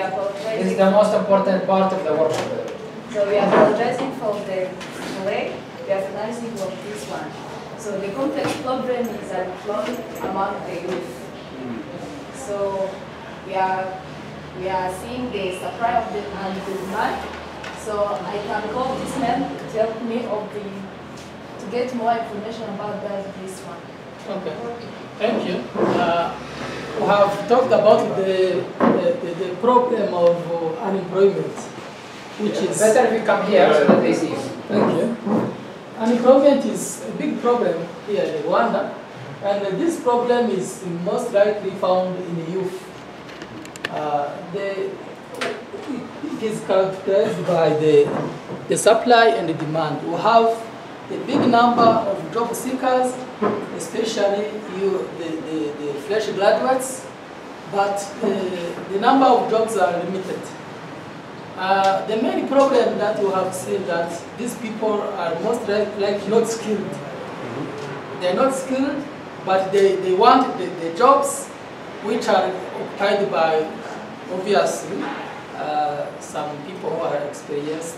apologizing. This is the most important part of the work. So we are apologizing for the delay. We are finalizing for this one. So the complex problem is unemployment among the youth. So we are seeing the supply of the and the demand. So I can call this man to help me to get more information about this one. Okay, thank you. We have talked about the problem of unemployment, which is better if you come here so that they see you. Thank you. Unemployment is a big problem here in Rwanda, and this problem is most likely found in the youth. It is characterized by the supply and the demand. We have a big number of job seekers, especially the fresh graduates, but the number of jobs are limited. The main problem that we have seen that these people are most likely not skilled. They're not skilled, but they want the jobs which are occupied by, obviously, some people who are experienced.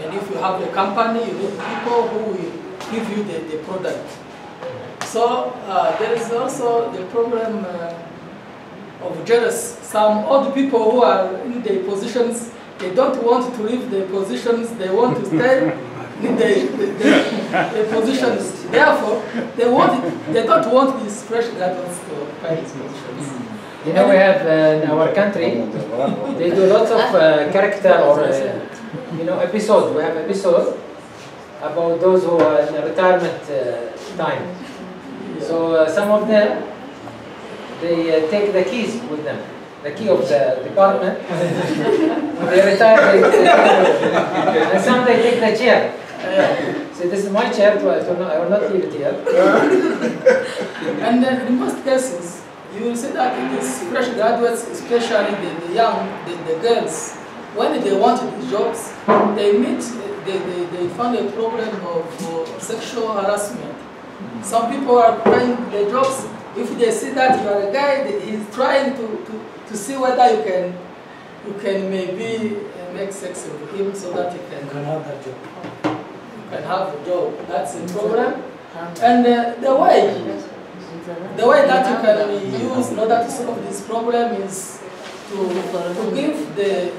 And if you have a company, you need people who will give you the product. So there is also the problem of jealous. Some old people who are in their positions, they don't want to leave their positions, they want to stay in their positions. Therefore, they don't want these fresh graduates to occupy these positions. You know, we have in our country, they do lots of character or episodes. We have episodes about those who are in retirement time. So some of them, they take the keys with them, the key of the department. When they retire, and some they take the chair. So this is my chair, I will not leave it here. And in most cases, you will see that in these fresh graduates, especially the young, the girls, when they want these jobs, they find a problem of sexual harassment. Some people are trying the jobs. If they see that you are a guy, he's trying to see whether you can maybe make sex with him so that you can have a job. You can have a job. That's the problem. And the way that you can use in order to solve this problem is to give the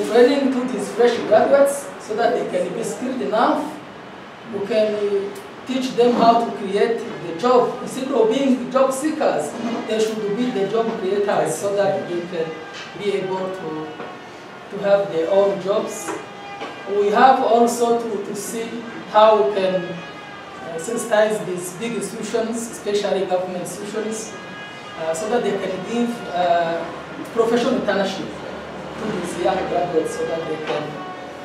training to these fresh graduates so that they can be skilled enough. You can teach them how to create the job. Instead of being job seekers, they should be the job creators so that they can be able to have their own jobs. We have also to see how we can sensitize these big institutions, especially government institutions, so that they can give professional internship to these young graduates so that they can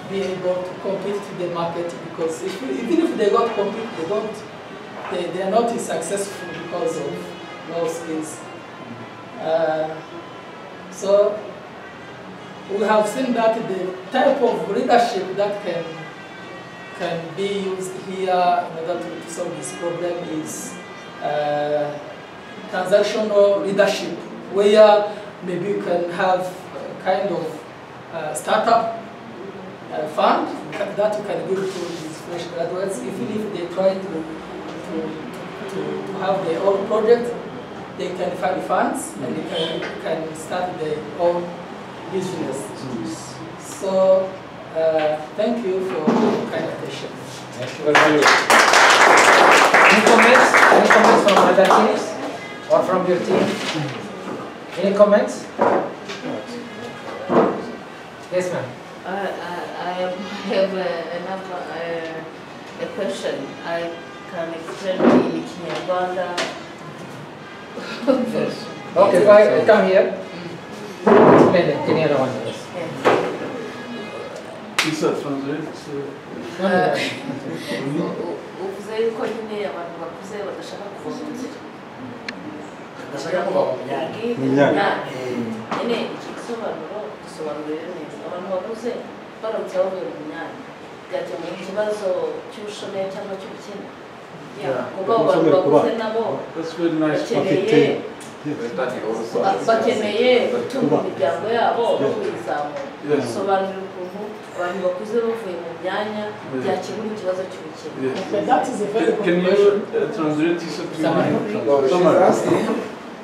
be able to compete to the market, because even if they got compete, they are not successful because of no skills. So we have seen that the type of leadership that can be used here in order to solve this problem is transactional leadership, where maybe you can have a kind of startup fund that you can give to these fresh graduates. Even if they try to have their own project, they can find funds and they can start their own business. So thank you for your kind attention. Thank you very much. Any comments from other teams or from your team? Any comments? Yes, ma'am. I have a question. I can explain in Kinyarwanda. Yes. Okay, if I come here, explain it in Kinyarwanda. Uvuze yuko nyine abantu bakuze badashaka kuva mu nzira. Nyine iki gisobanuro gisobanurira neza. Abantu bakuze baramutse bavuye mu myanya byakemura ikibazo cy'ubushomeri cyangwa cy'ubukene. kuko abo bantu bakuze nabo That's very nice. bakeneye gutunga imiryango yabo no kuyizamura. Sobanura ukuntu abantu bakuze bavuye mu myanya byakemura ikibazo cy'ubukene. That is a very Can good question. you translate this to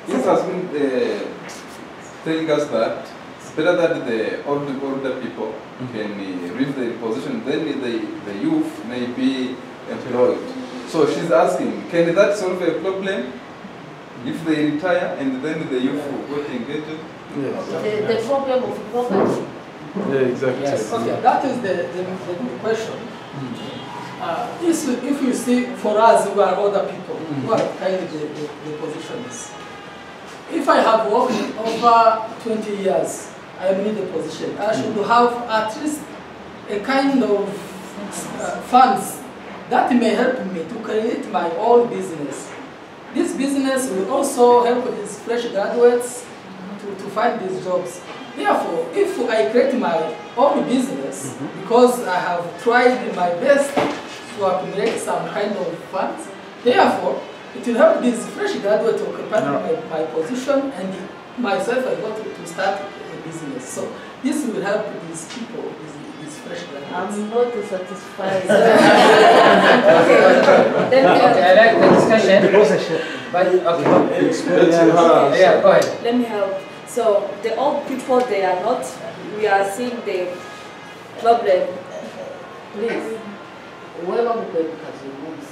She's asking, telling us that it's better that the older people can reach their position, then the youth may be employed. So she's asking, can that solve a problem if they retire and then the youth will get engaged? The problem of poverty. Yeah, exactly. Yes. Okay, that is the question. If you see, for us who are older people, what kind of the position is. If I have worked over 20 years, I am in the position. I should have at least a kind of funds that may help me to create my own business. This business will also help these fresh graduates to find these jobs. Therefore, if I create my own business, because I have tried my best to accumulate some kind of funds, therefore, it will help these fresh graduates to occupy my position, and myself I got to start a business. So this will help these people, these fresh graduates. I'm not satisfied. Okay, I like the discussion. But okay. Yeah, go ahead. Let me help. So the old people, they are not, we are seeing the problem. Please, whoever who can because you want.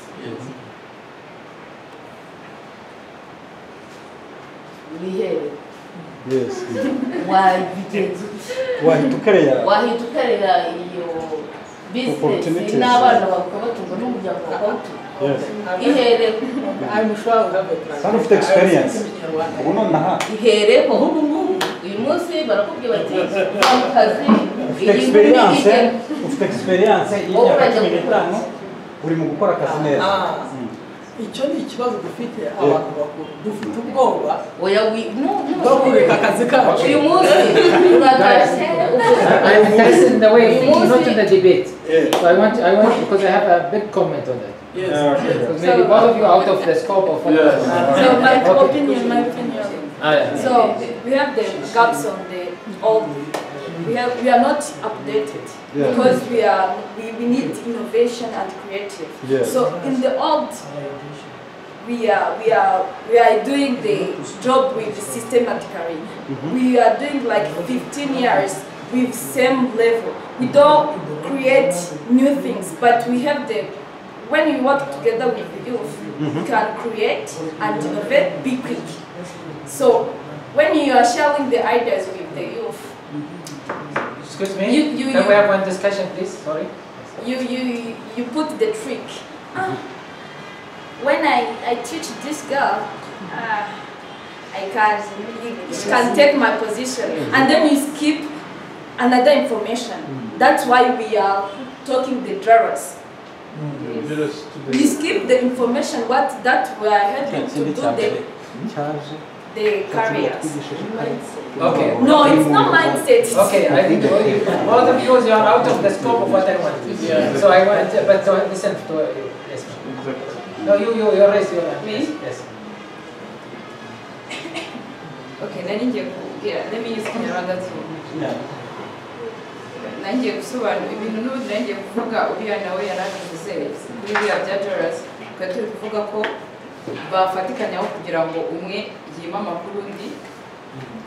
Lihere. Yes. Wahitukarira iyo business n'abana bakabatunga n'umuryango bakawutunga. Ihere. I'm sure I will have a plan. Son of experience. Ihere ko uyu munsi barakubwira bati mu kazi Ufite experience y'imyaka 15 uri mu gukora akazi neza. Icyo ni ikibazo dufite abantu bakuru dufite ubwoba bwo kureka akazi kacu. uyu munsi uratashye I'm interested in the way of thinking, not in the debate. So I want because I have a big comment on that. Yes. Because maybe both of you are out of the scope of what So my Okay. opinion. Yeah. So we have the gaps on the old. We are not updated because we need innovation and creative. So in the old, we are doing the job with systematically. We are doing like 15 years with same level. We don't create new things, but we have the. When we work together with the youth, we can create and innovate, be quick. So when you are sharing the ideas with the youth, Excuse me. Can we have one discussion, please? Sorry. You put the trick. When I teach this girl, she can take my position, and then you skip another information. That's why we are talking the drivers. You skip the information that we are helping to do the careers. Okay. No, it's not mindset. Okay, I think both of you are out of the scope of what I want. So I want, but to listen to yes. No, you raise your hand. Me? Yes. Okay, let me use Kinyarwanda too. Nanjye gusobanura ibintu n'ubundi nanjye kuvuga uriya nawe yarabivuze kuri biriya bya Dollars tukaba turi kuvuga ko bafatikanyaho kugira ngo umwe yima amakuru undi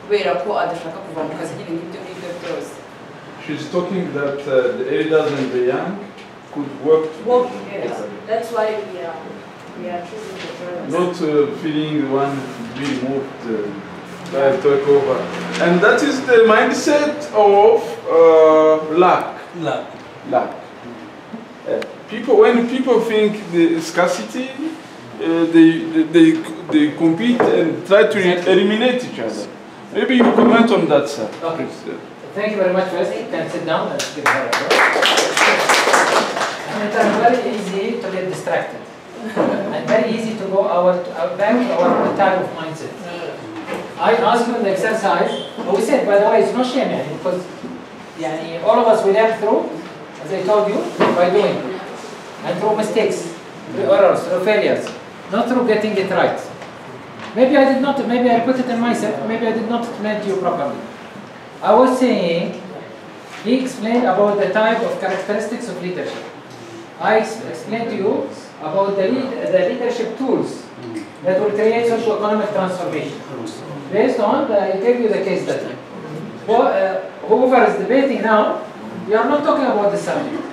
kubera ko adashaka kuva mu kazi nyine n'ibyo ngibyo byose. She's talking that the elders and the young could work together. That's why we are choosing the Dollars. Not feeling the one to be moved take over. And that is the mindset of lack. When people think the scarcity, they compete and try to eliminate each other. Maybe you comment on that, sir. Okay. Thank you very much, first. You can sit down and give her a break. And it's very easy to get distracted. And very easy to go back to our type of mindset. I asked you in the exercise, but we said, by the way, it's no shame, because all of us we learn through, as I told you, by doing, and through mistakes. through errors, through failures, not through getting it right. Maybe I did not, maybe I put it in myself, maybe I did not explain to you properly. I was saying, he explained about the type of characteristics of leadership. I explained to you about the leadership tools that will create socio-economic transformation. Based on, I gave you the case study. Whoever is debating now, you are not talking about the subject.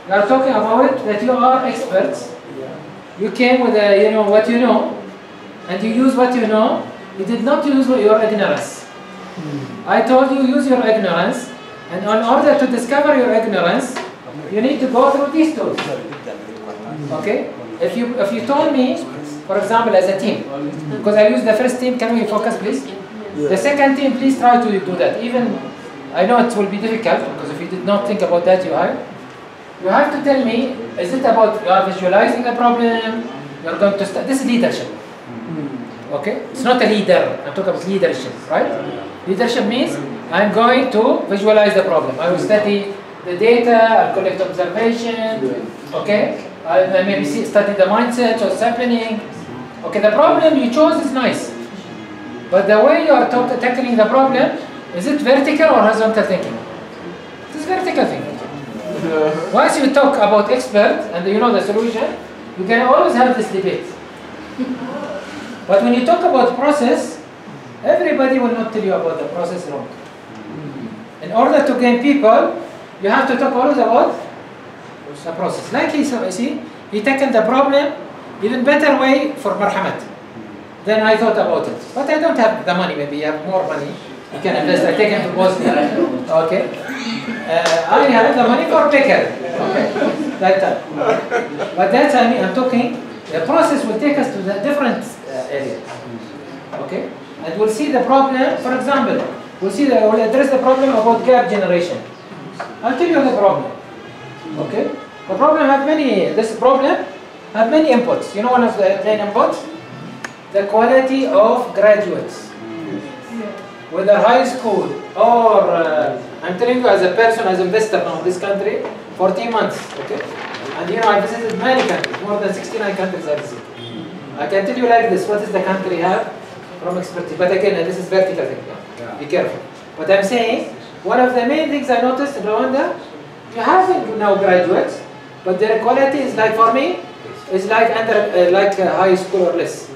You are talking about it that you are experts. You came with what you know, and you use what you know. You did not use your ignorance. I told you use your ignorance, and in order to discover your ignorance, you need to go through these tools. Okay? If you told me, for example, as a team, because I use the first team, can we focus, please? The second team, please try to do that. Even I know it will be difficult because if you did not think about that, you have to tell me: is it about you are visualizing a problem? You're going to start. This is leadership. Okay? It's not a leader. I'm talking about leadership, right? Leadership means I'm going to visualize the problem. I will study the data, I'll collect observation, okay? I maybe study the mindset, what's happening. Okay, the problem you chose is nice. But the way you are tackling the problem, is it vertical or horizontal thinking? It is vertical thinking. Once you talk about expert and you know the solution, you can always have this debate. But when you talk about process, everybody will not tell you about the process wrong. In order to gain people, you have to talk always about the process. Like he tackled the problem even better way for marhamat than I thought about it. But I don't have the money. Maybe you have more money. You can invest. I take him to Bosnia. Okay. I have the money for baker. Okay. That time. But that's I'm talking. The process will take us to the different areas. Okay. And we'll see the problem. For example, we'll address the problem about gap generation. I'll tell you the problem. Okay? The problem have this problem have many inputs. You know one of the main inputs? The quality of graduates. Whether high school or, I'm telling you as a person, as an investor now in this country, 14 months, okay? And I visited many countries, more than 69 countries I visited. I can tell you like this, what does the country have from expertise? But again, this is vertical thing, be careful. But I'm saying, one of the main things I noticed in Rwanda, you have now graduates, but their quality is like, for me, is like high school or less.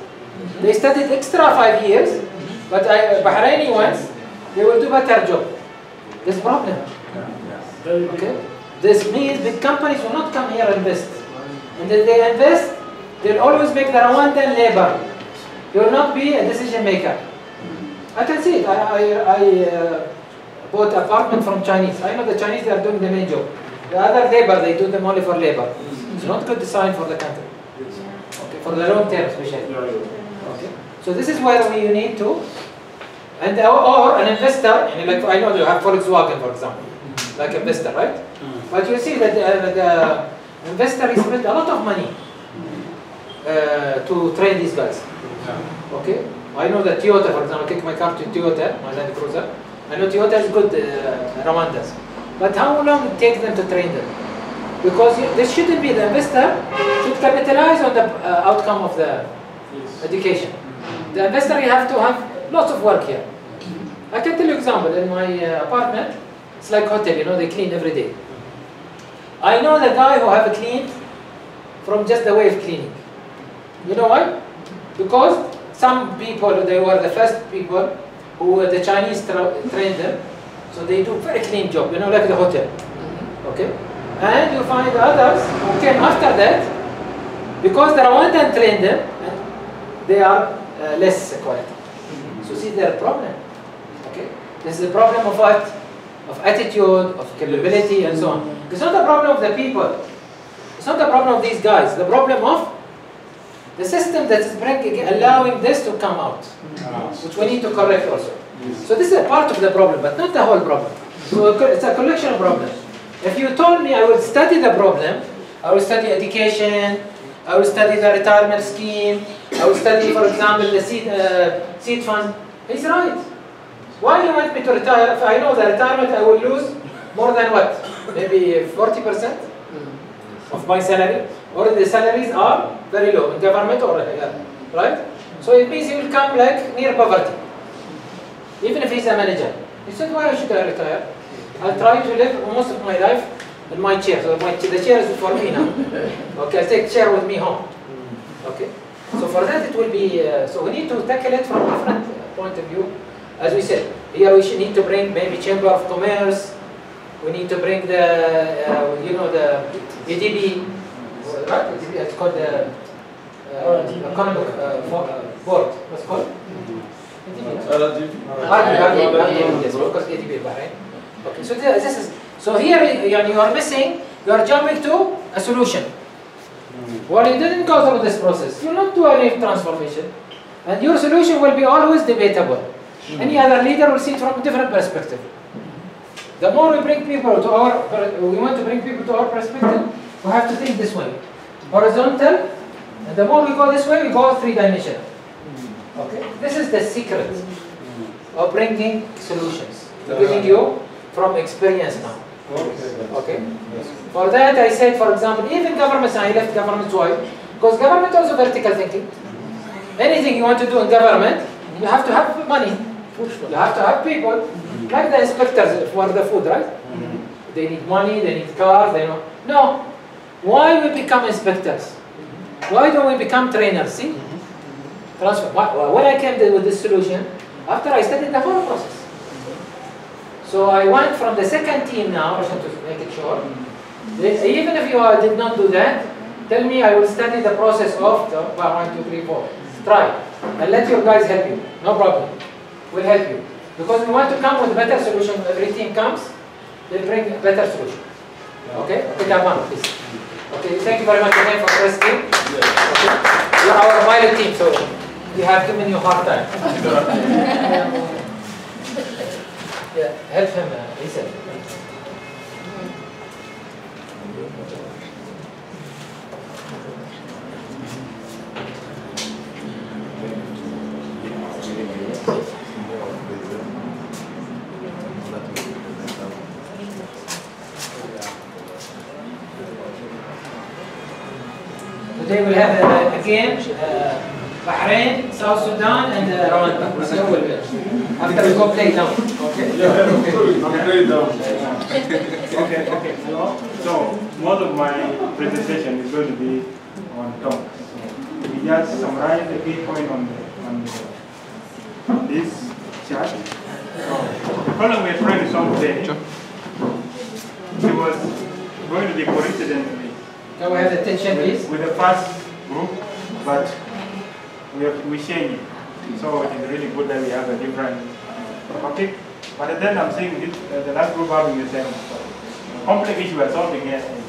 They studied extra 5 years, but Bahraini ones, they will do better job. There's a problem. Okay? This means big companies will not come here and invest. And if they invest, they'll always make the Rwandan labor. They will not be a decision maker. I can see it. I bought apartment from Chinese. I know the Chinese, they are doing the main job. The other labor, they do them only for labor. It's not good design for the country. Okay, for the long term especially. Okay. So this is where we need to, and or an investor, like I know you have Volkswagen for example, like investor, right? But you see that the investor is spent a lot of money to train these guys. Okay. I know that Toyota, for example, I take my car to Toyota, my Land Cruiser. I know Toyota is good, Rwandas. But how long it takes them to train them? Because this shouldn't be the investor should capitalize on the outcome of the education. The investor, you have to have lots of work here. I can tell you example, in my apartment, it's like hotel, they clean every day. I know the guy who have cleaned from just the way of cleaning. You know why? Because some people, they were the first people who the Chinese trained them, so they do very clean job, like the hotel. Okay? And you find others who came after that, because the Rwandan trained them, they are less quality. So see their problem. Okay? This is a problem of what? Of attitude, of capability, and so on. It's not the problem of the people. It's not the problem of these guys. The problem of the system that is allowing this to come out, which we need to correct also. So this is a part of the problem, but not the whole problem. So it's a collection of problems. If you told me I will study the problem, I will study education, I will study the retirement scheme, I will study, for example, the seed fund, he's right. Why do you want me to retire? If I know the retirement I will lose more than what? Maybe 40% of my salary? or the salaries are very low in government or right? So it means he will come like near poverty. Even if he's a manager. He said, why should I retire? I'll try to live most of my life in my chair. So the chair is for me now. Okay, I'll take chair with me home. Okay. So for that it will be, so we need to tackle it from a different point of view. As we said, here we should need to bring maybe Chamber of Commerce. We need to bring the, you know, the EDB, right? It's called the Economic Board. What's it called? Yes, because EDB, right? Okay, so this is, so here you are missing, you are jumping to a solution. Well, you didn't go through this process. You will not do any transformation. And your solution will be always debatable. Any other leader will see it from a different perspective. The more we bring people to our, we want to bring people to our perspective, we have to think this way. Horizontal, and the more we go this way, we go three-dimensional. Okay? This is the secret of bringing solutions. Giving you from experience now. Okay? For that I said, for example, even governments, I left governments why? Because government also vertical thinking. Anything you want to do in government, you have to have money. You have to have people, like the inspectors for the food, right? They need money, they need cars, they know. No. Why we become inspectors? Why don't we become trainers? See? Transfer. When I came with this solution, after I studied the whole process. So I went from the second team now, to make it short. Even if you did not do that, tell me I will study the process of the 1, 2, 3, 4. Try. And let your guys help you. No problem. We'll help you. Because we want to come with a better solution. Every team comes, they bring a better solution. Okay? Okay, Daman, please. Okay, thank you very much again for trusting. Okay. You are our pilot team, so we have given you a hard time. Yeah, help him, listen. Today we'll have again Bahrain, South Sudan, and Rwanda. We'll see who will win. After we go play down. Okay? Yeah, play down. Okay. Hello. So, most of my presentation is going to be on top. So, we just summarize the key point on this chart. So, the problem we're trying to solve today, it was going to be coincidentally. Can we have the attention, please? With the first group, but we change it. So it is really good that we have a different topic. But then I'm saying this, the last group having the same complex issue we're solving here is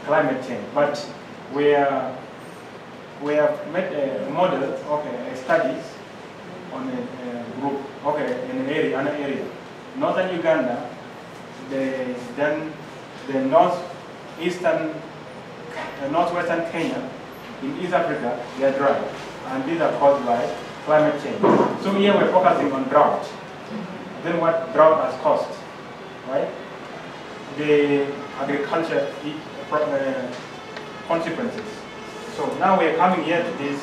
climate change. But we have made a model, okay, studies on a group, okay, in an area. Northern Uganda, then the northwestern Kenya, in East Africa, they are dry, and these are caused by climate change. So here we're focusing on drought. Then what drought has caused, right? The agriculture consequences. So now we're coming here to these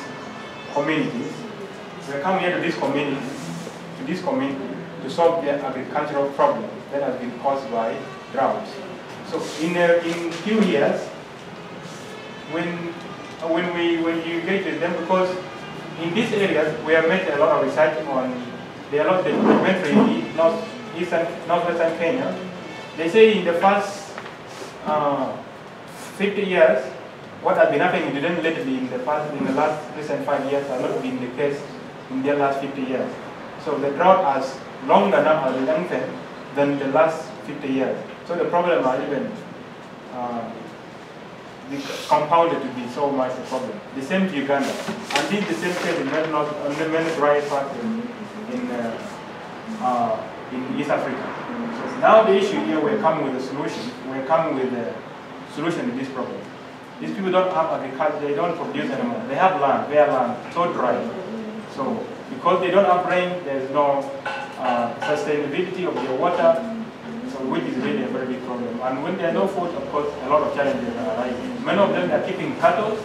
communities. We're coming here to this community, to solve the agricultural problem that has been caused by drought. So in few years, when you engage with them, because in these areas we have made a lot of research on, there are a lot of documentary in northwestern Kenya. They say in the first 50 years, what has been happening to them lately in the last recent 5 years has not been the case in the last 50 years. So the drought has longer now has lengthened than the last 50 years. So the problem has even compounded to be so much a problem. The same to Uganda. And this is the same case in many dry parts in East Africa. So now the issue here, we're coming with a solution. We're coming with a solution to this problem. These people don't have agriculture, they don't produce anymore. They have land, their land, so dry. So because they don't have rain, there's no sustainability of your water. So which is really a very big problem. And when there's no food, of course, a lot of challenges are arising. Many of them are keeping cattle,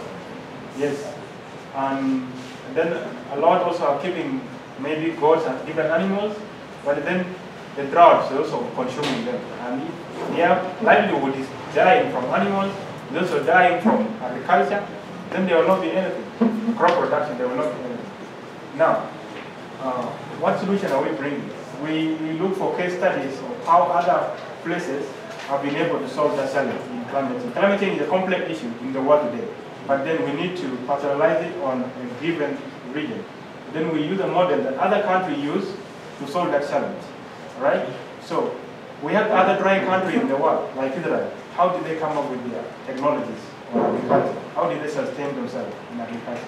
yes, and then a lot also are keeping maybe goats and different animals, but then the drought is also consuming them. And their livelihood is dying from animals, it's also dying from agriculture, then there will not be anything. Crop production, there will not be anything. Now, what solution are we bringing? We look for case studies of how other places have been able to solve that challenge in climate change. Climate change is a complex issue in the world today, but then we need to personalize it on a given region. Then we use a model that other countries use to solve that challenge, right? So we have other dry countries in the world, like Israel. How did they come up with their technologies on agriculture? How did they sustain themselves in agriculture?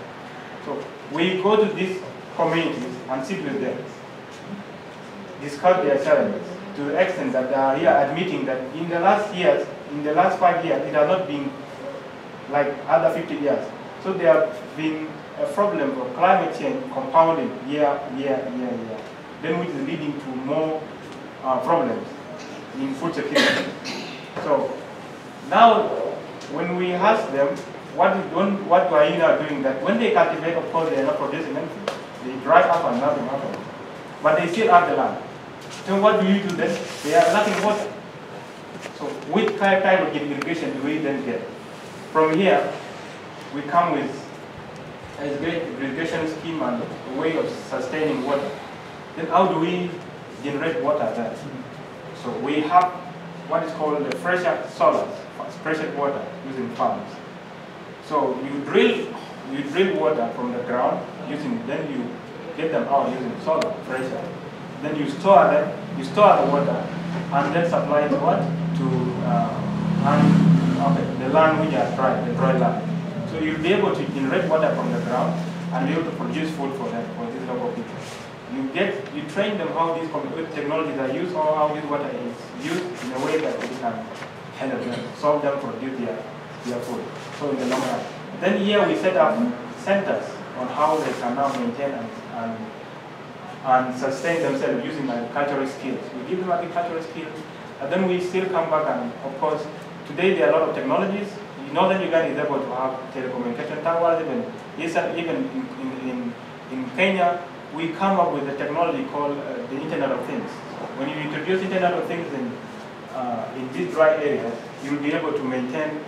So we go to these communities and sit with them, discuss their challenges, to the extent that they are here admitting that in the last years, in the last 5 years, it has not been like other 50 years. So there have been a problem of climate change compounding year. Then which is leading to more problems in food security. So now, when we ask them, what are you now doing, that when they cultivate, of course, they are not producing anything. They dry up and nothing happens. But they still have the land. So what do you do then? They are lacking water. So which type of irrigation do we then get? From here, we come with a great irrigation scheme and a way of sustaining water. Then how do we generate water there? So we have what is called the fresher solars, fresher water using farms. So you drill water from the ground using, then you get them out using solar pressure. Then you store them, you store the water, and then supply it to what? The land which are dry, the dry land. So you'll be able to generate water from the ground and be able to produce food for them, for these local people. You train them how these technologies are used, or how this water is used in a way that they can help them, solve them, produce their food. So in the long run. Then here we set up centers on how they can now maintain and sustain themselves using agricultural skills. We give them agricultural skills, and then we still come back and, of course, today there are a lot of technologies. In northern Uganda is able to have telecommunication towers, even in Kenya, we come up with a technology called the Internet of Things. When you introduce Internet of Things in these dry areas, you will be able to maintain,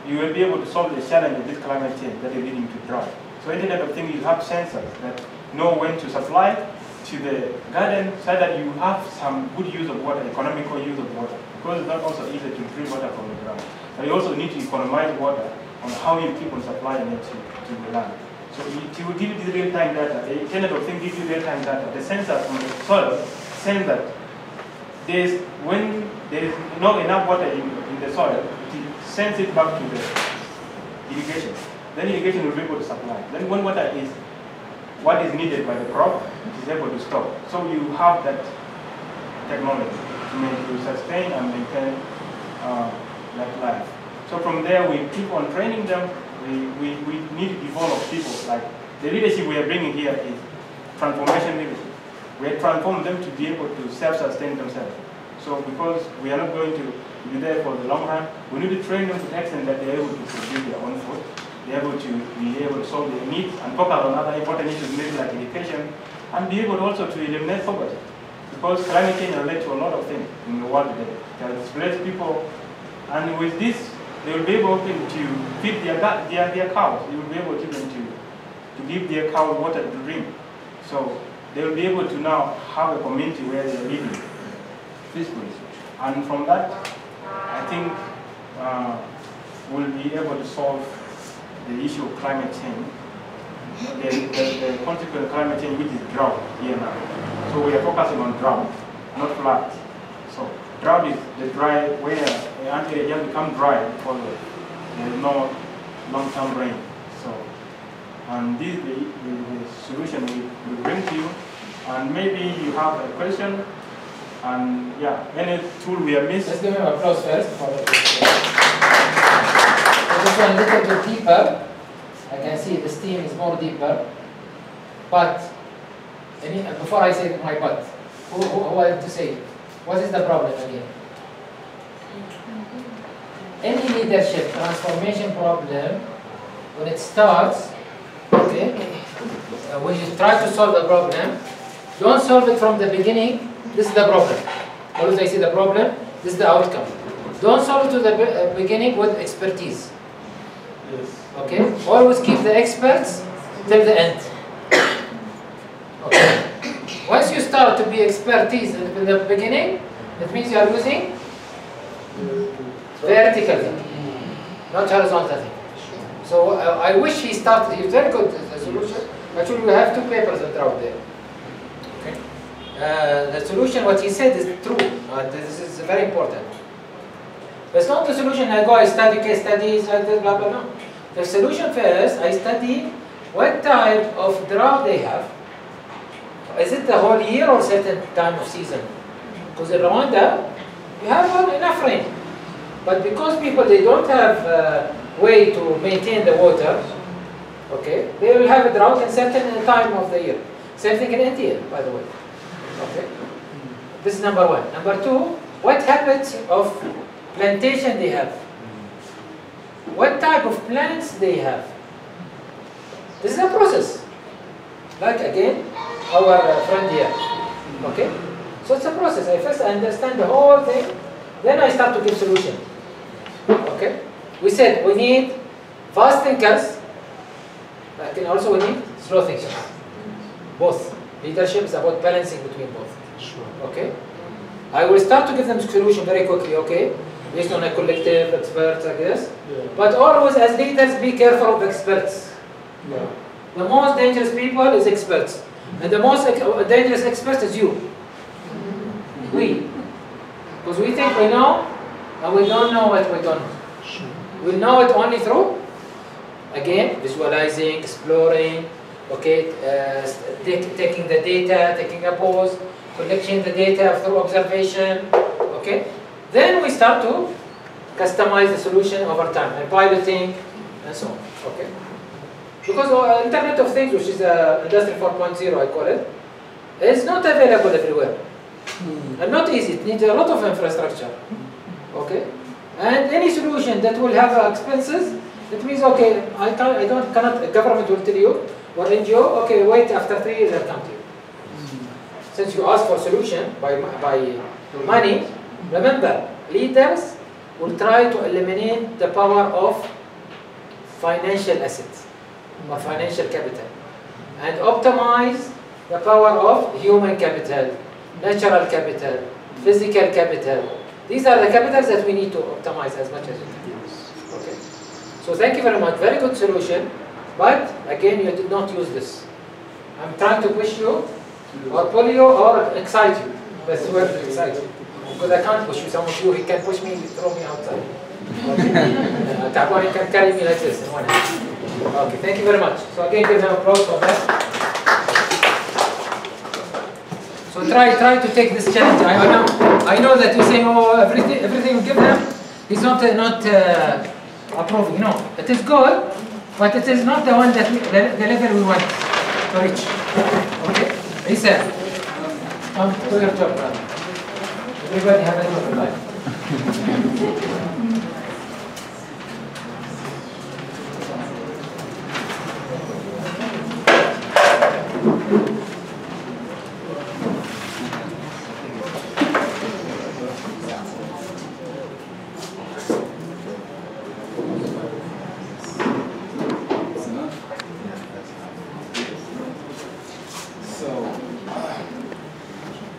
you will be able to solve the challenge of this climate change that is leading to drought. So Internet of Things, you have sensors that know when to supply to the garden so that you have some good use of water, economical use of water. Because it's not also easy to drink water from the ground. But you also need to economize water on how you keep on supplying it to the land. So it will give you the real-time data. The Internet of Things gives you real-time data. The sensors from the soil sense that when there is not enough water in the soil, it sends it back to the irrigation. Then irrigation will be able to supply. Then when water is what is needed by the crop, it is able to stop. So you have that technology to sustain and maintain that life. So from there, we keep on training them. We need to develop people. Like the leadership we are bringing here is transformation leadership. We have transformed them to be able to self-sustain themselves. So because we are not going to be there for the long run, we need to train them to the extent that they are able to produce their own food. They are able to be able to solve their needs and focus on other important issues, maybe like education, and be able also to eliminate poverty. Because climate change relates to a lot of things in the world today. There are displaced people, and with this, they will be able to feed their cows. They will be able to give their cows water to drink. So they will be able to now have a community where they are living peacefully. And from that, I think we'll be able to solve the issue of climate change, the consequence of climate change, which is drought here now. So we are focusing on drought, not floods. So drought is the dry where an area just becomes dry because there is no long-term rain. So, and this is the solution we bring to you. And maybe you have a question, and yeah, any tool we have missed. Let's give him applause first. This one a little bit deeper. I can see the steam is more deeper. But before I say my but, who wanted to say? What is the problem again? Any leadership transformation problem, when it starts, okay, when you try to solve the problem, don't solve it from the beginning. This is the problem. Always I see the problem, this is the outcome. Don't solve it to the beginning with expertise. Yes. Okay? Always keep the experts till the end. Okay? Once you start to be expertise in the beginning, it means you are using vertical thing, not horizontal thing. So I wish he started, he's very good at the solution. Actually, we have 2 papers that are out there. Okay? The solution, what he said is true. This is very important. It's not the solution, I go, I study case studies, like this, blah, blah, blah. The solution first, I study what type of drought they have. Is it the whole year or certain time of season? Because in Rwanda, you have enough rain. But because people, they don't have a way to maintain the water, okay, they will have a drought in certain time of the year. Same thing in India, by the way. Okay. This is number 1. Number 2, what habits of plantation they have? What type of plants they have? This is a process. Like again, our friend here. Okay? So it's a process. I first understand the whole thing, then I start to give solution. Okay? We said we need fast thinkers, but also we need slow thinkers. Both. Leadership is about balancing between both. Sure. Okay? I will start to give them solution very quickly, okay? Based on a collective experts, I guess. Yeah. But always as leaders, be careful of experts. Yeah. The most dangerous people is experts. And the most dangerous expert is you. We. Because we think we know, and we don't know what we don't know. We know it only through, again, visualizing, exploring, okay, taking the data, taking a pause, collecting the data through observation, okay? Then we start to customize the solution over time, and piloting, and so on, okay? Because Internet of Things, which is Industry 4.0, I call it, is not available everywhere. And not easy, it needs a lot of infrastructure, okay? And any solution that will have expenses, it means, okay, cannot, government will tell you, or NGO, okay, wait, after 3 years I'll come to you. Since you ask for solution by money, remember, leaders will try to eliminate the power of financial assets or financial capital and optimize the power of human capital, natural capital, physical capital. These are the capitals that we need to optimize as much as we can. Okay. So thank you very much. Very good solution. But again, you did not use this. I'm trying to push you, or pull you, or excite you. That's the word, excite you. Because I can't push you. Some of you, he can push me, throw me outside. He can carry me like this in one hand. Okay, thank you very much. So again, give them applause for that. So try to take this challenge. I know that you say, oh, everything you give them is not approving. No, it is good, but it is not the one that the level we want to reach. Okay, Isa, come to your job, brother. Everybody have a job in life.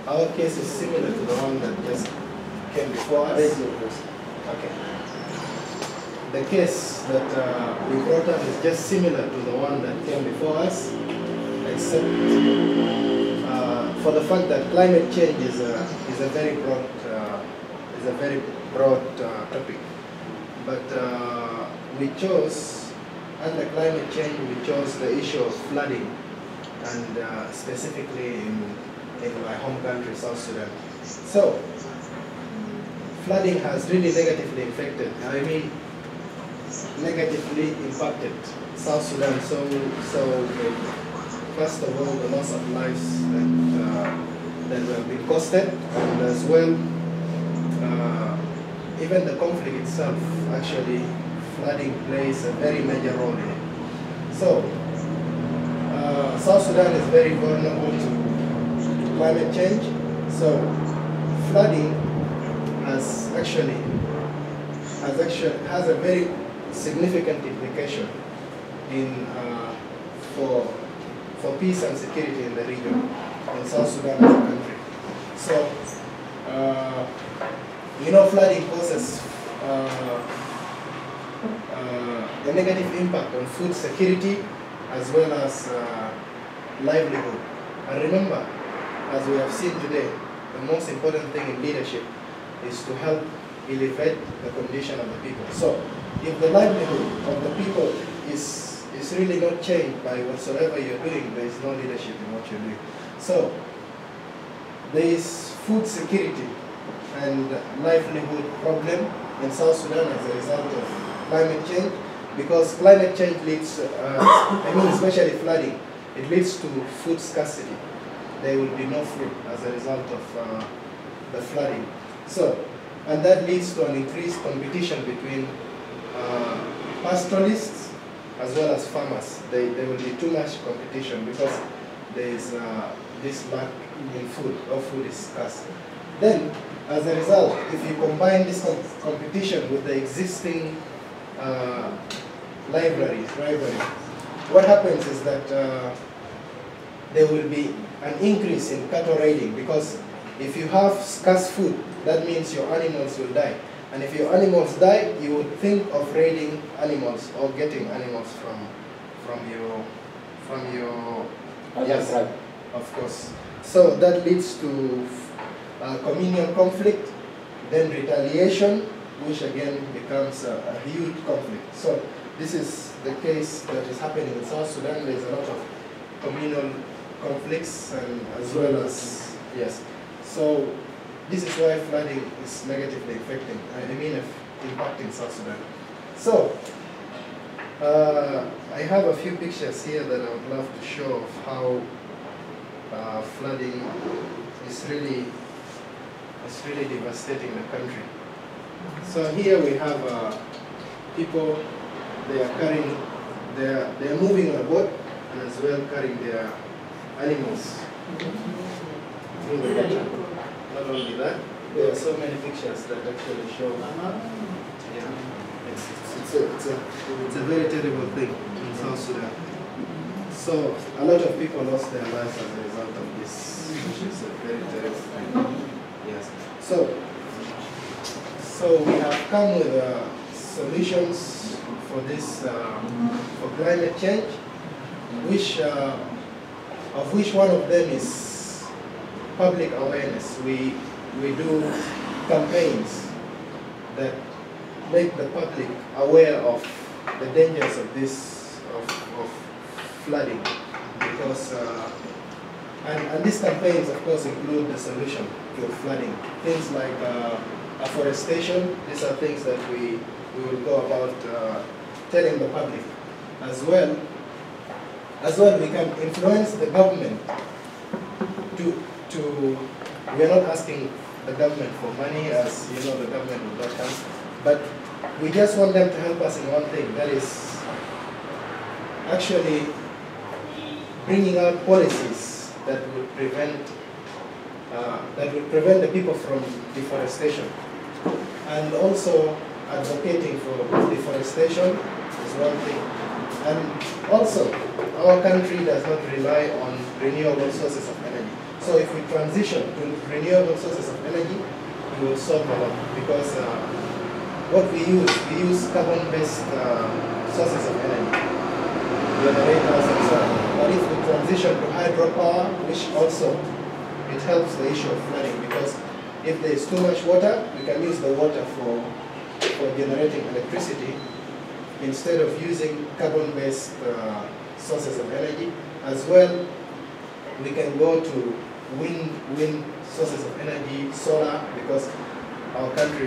Our case is similar to the one that just came before us. Okay. The case that we brought up is just similar to the one that came before us, except for the fact that climate change is a very broad topic. But we chose, under climate change, we chose the issue of flooding, and specifically in my home country, South Sudan. So, flooding has really negatively negatively impacted South Sudan. So first of all, the loss of lives that that we have been costed, and as well, even the conflict itself, actually, flooding plays a very major role in it. So, South Sudan is very vulnerable to climate change. So, flooding has a very significant implication in for peace and security in the region, in South Sudan as a country. So, flooding causes a negative impact on food security as well as livelihood. And remember, as we have seen today, the most important thing in leadership is to help elevate the condition of the people. So, if the livelihood of the people is really not changed by whatsoever you're doing, there is no leadership in what you're doing. So, there is food security and livelihood problem in South Sudan as a result of climate change, because climate change leads, especially flooding, it leads to food scarcity. There will be no food as a result of the flooding. So, and that leads to an increased competition between pastoralists as well as farmers. There will be too much competition because there is this lack in food, or food is scarce. Then, as a result, if you combine this competition with the existing library, what happens is that there will be an increase in cattle raiding, because if you have scarce food, that means your animals will die. And if your animals die, you would think of raiding animals or getting animals from your yes, of course. So that leads to communal conflict, then retaliation, which again becomes a huge conflict. So this is the case that is happening in South Sudan. There's a lot of communal conflicts and as well as, yes. So this is why flooding is negatively impacting South Sudan. So I have a few pictures here that I would love to show of how flooding is really devastating the country. So here we have people. They are moving on a boat and as well carrying their animals through the water. Not only that, there are so many pictures that actually show. Yeah, it's a very terrible thing in South Sudan. So a lot of people lost their lives as a result of this, which is a very terrible thing. Yes. So we have come with solutions for this, for climate change, of which one of them is public awareness. We do campaigns that make the public aware of the dangers of this, of flooding, because and these campaigns of course include the solution to flooding. Things like afforestation. These are things that we will go about telling the public. As well, we can influence the government we are not asking the government for money, as you know the government will not come, but we just want them to help us in one thing, that is actually bringing out policies that would prevent the people from deforestation, and also advocating for deforestation is one thing. And also, our country does not rely on renewable sources of energy. So if we transition to renewable sources of energy, we will solve a lot, because what we use carbon-based sources of energy, generators and so on. But if we transition to hydropower, which also, it helps the issue of flooding, because if there is too much water, we can use the water for generating electricity instead of using carbon-based sources of energy. As well, we can go to wind sources of energy, solar, because our country is